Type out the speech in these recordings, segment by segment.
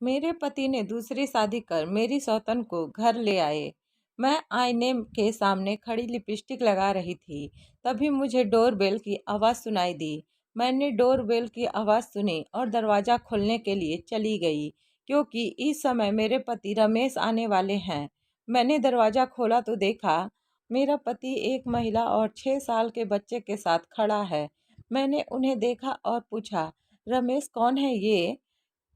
मेरे पति ने दूसरी शादी कर मेरी सौतन को घर ले आए। मैं आईने के सामने खड़ी लिपस्टिक लगा रही थी, तभी मुझे डोरबेल की आवाज़ सुनाई दी। मैंने डोरबेल की आवाज़ सुनी और दरवाज़ा खोलने के लिए चली गई, क्योंकि इस समय मेरे पति रमेश आने वाले हैं। मैंने दरवाज़ा खोला तो देखा मेरा पति एक महिला और 6 साल के बच्चे के साथ खड़ा है। मैंने उन्हें देखा और पूछा, रमेश कौन है ये?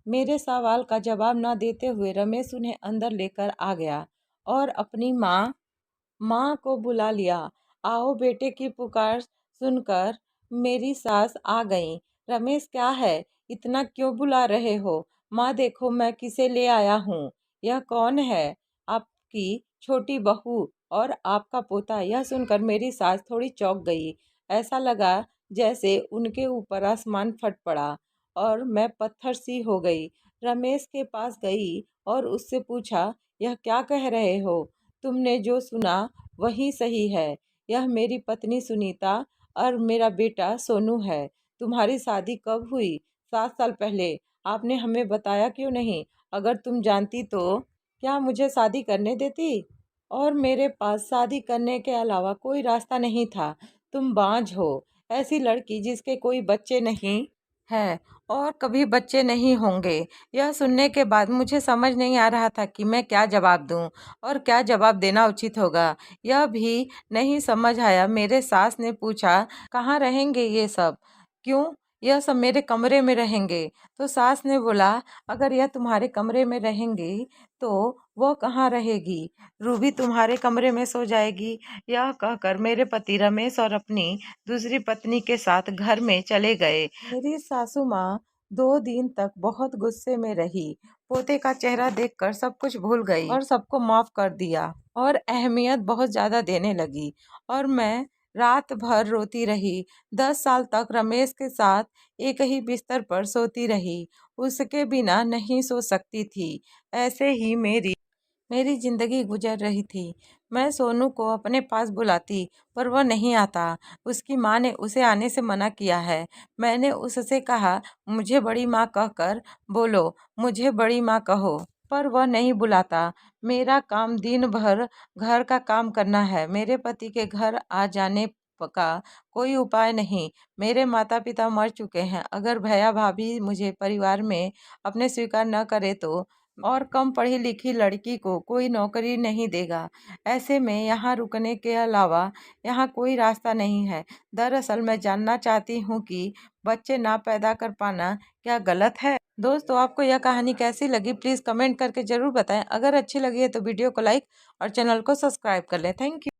मेरे सवाल का जवाब न देते हुए रमेश उन्हें अंदर लेकर आ गया और अपनी माँ को बुला लिया। आओ बेटे की पुकार सुनकर मेरी सास आ गई। रमेश क्या है, इतना क्यों बुला रहे हो? माँ देखो मैं किसे ले आया हूँ। यह कौन है? आपकी छोटी बहू और आपका पोता। यह सुनकर मेरी सास थोड़ी चौंक गई। ऐसा लगा जैसे उनके ऊपर आसमान फट पड़ा और मैं पत्थर सी हो गई। रमेश के पास गई और उससे पूछा, यह क्या कह रहे हो? तुमने जो सुना वही सही है। यह मेरी पत्नी सुनीता और मेरा बेटा सोनू है। तुम्हारी शादी कब हुई? 7 साल पहले। आपने हमें बताया क्यों नहीं? अगर तुम जानती तो क्या मुझे शादी करने देती? और मेरे पास शादी करने के अलावा कोई रास्ता नहीं था। तुम बांझ हो, ऐसी लड़की जिसके कोई बच्चे नहीं है और कभी बच्चे नहीं होंगे। यह सुनने के बाद मुझे समझ नहीं आ रहा था कि मैं क्या जवाब दूं और क्या जवाब देना उचित होगा। यह भी नहीं समझ आया। मेरे सास ने पूछा, कहाँ रहेंगे ये सब? क्यों? यह सब मेरे कमरे में रहेंगे। तो सास ने बोला, अगर यह तुम्हारे कमरे में रहेंगी तो वह कहाँ रहेगी? रूबी तुम्हारे कमरे में सो जाएगी। यह कहकर मेरे पति रमेश और अपनी दूसरी पत्नी के साथ घर में चले गए। मेरी सासू माँ 2 दिन तक बहुत गुस्से में रही। पोते का चेहरा देखकर सब कुछ भूल गई और सबको माफ कर दिया और अहमियत बहुत ज़्यादा देने लगी। और मैं रात भर रोती रही। 10 साल तक रमेश के साथ एक ही बिस्तर पर सोती रही। उसके बिना नहीं सो सकती थी। ऐसे ही मेरी जिंदगी गुजर रही थी। मैं सोनू को अपने पास बुलाती पर वह नहीं आता। उसकी माँ ने उसे आने से मना किया है। मैंने उससे कहा, मुझे बड़ी माँ कहकर बोलो, मुझे बड़ी माँ कहो, पर वह नहीं बुलाता। मेरा काम दिन भर घर का काम करना है। मेरे पति के घर आ जाने का कोई उपाय नहीं। मेरे माता पिता मर चुके हैं। अगर भैया भाभी मुझे परिवार में अपने स्वीकार न करे तो और कम पढ़ी लिखी लड़की को कोई नौकरी नहीं देगा। ऐसे में यहाँ रुकने के अलावा यहाँ कोई रास्ता नहीं है। दरअसल मैं जानना चाहती हूँ कि बच्चे ना पैदा कर पाना क्या गलत है? दोस्तों, आपको यह कहानी कैसी लगी प्लीज़ कमेंट करके ज़रूर बताएं। अगर अच्छी लगी है तो वीडियो को लाइक और चैनल को सब्सक्राइब कर लें। Thank you.